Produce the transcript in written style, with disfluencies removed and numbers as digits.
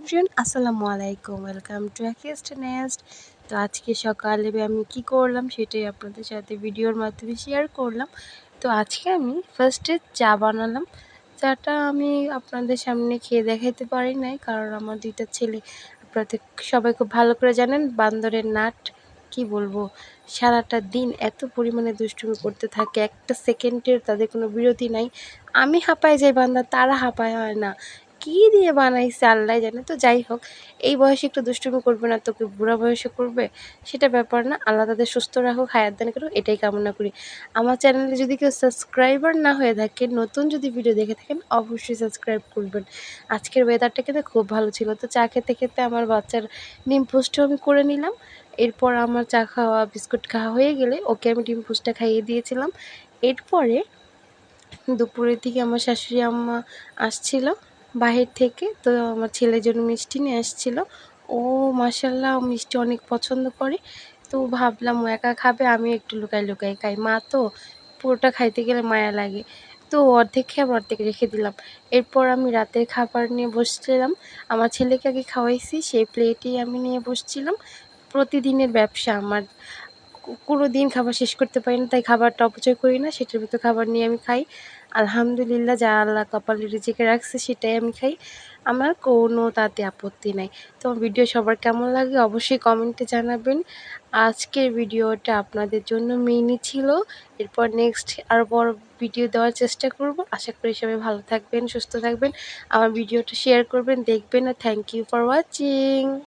Everyone, আসসালামু আলাইকুম। Welcome to অ্যাকিউস্ট নেস্ট। তো আজকে সকালে আমি কি করলাম সেটাই আপনাদের সাথে ভিডিওর মাধ্যমে শেয়ার করলাম। তো আজকে আমি ফার্স্টে চা বানালাম। চাটা আমি আপনাদের সামনে খেয়ে দেখাইতে পারি নাই, কারণ আমার দুইটা ছেলে, আপনাদের সবাই খুব ভালো করে জানেন, বান্দরের নাট। কি বলবো, সারাটা দিন এত পরিমাণে দুষ্টুমি করতে থাকে, একটা সেকেন্ডের তাদের কোনো বিরতি নাই। আমি হাঁপায় যাই বান্দা, তারা হাঁপায় হয় না। কী দিয়ে বানাইছে আল্লাহ জানে। তো যাই হোক, এই বয়সে একটু দুষ্টুমি করবে না তো কি বুড়া বয়সে করবে, সেটা ব্যাপার না। আল্লাহ তাদের সুস্থ রাখুক, হায়াত দান করুক, এটাই কামনা করি। আমার চ্যানেলে যদি কেউ সাবস্ক্রাইবার না হয়ে থাকে, নতুন যদি ভিডিও দেখে থাকেন, অবশ্যই সাবস্ক্রাইব করবেন। আজকের ওয়েদারটা কিন্তু খুব ভালো ছিল। তো চা খেতে খেতে আমার বাচ্চার ডিম পোস্টও আমি করে নিলাম। এরপর আমার চা খাওয়া বিস্কুট খাওয়া হয়ে গেলে ওকে আমি ডিম পোস্টটা খাইয়ে দিয়েছিলাম। এরপরে দুপুরের দিকে আমার শাশুড়ি আম্মা আসছিল বাহির থেকে, তো আমার ছেলের জন্য মিষ্টি নিয়ে আসছিল। ও মাশাল্লাহ মিষ্টি অনেক পছন্দ করে। তো ভাবলাম ও একা খাবে, আমি একটু লুকাই লুকাই খাই। মা তো পুরোটা খাইতে গেলে মায়া লাগে, তো অর্ধেক খেয়ে আবার অর্ধেক রেখে দিলাম। এরপর আমি রাতের খাবার নিয়ে বসছিলাম। আমার ছেলেকে আগে খাওয়াইছি, সেই প্লেটেই আমি নিয়ে বসছিলাম। প্রতিদিনের ব্যবসা আমার, কোনো দিন খাবার শেষ করতে পারি না, তাই খাবারটা অপচয় করি না, সেটার ভিতর খাবার নিয়ে আমি খাই। আলহামদুলিল্লাহ, যা আল্লাহ কপালে রিজিকে রাখছে সেটাই আমি খাই। আমার কোনো তাতে আপত্তি নাই। তো আমার ভিডিও সবার কেমন লাগে অবশ্যই কমেন্টে জানাবেন। আজকের ভিডিওটা আপনাদের জন্য মিনি ছিল। এরপর নেক্সট আরও বড় ভিডিও দেওয়ার চেষ্টা করব। আশা করি সবাই ভালো থাকবেন, সুস্থ থাকবেন, আমার ভিডিওটা শেয়ার করবেন, দেখবেন। আর থ্যাংক ইউ ফর ওয়াচিং।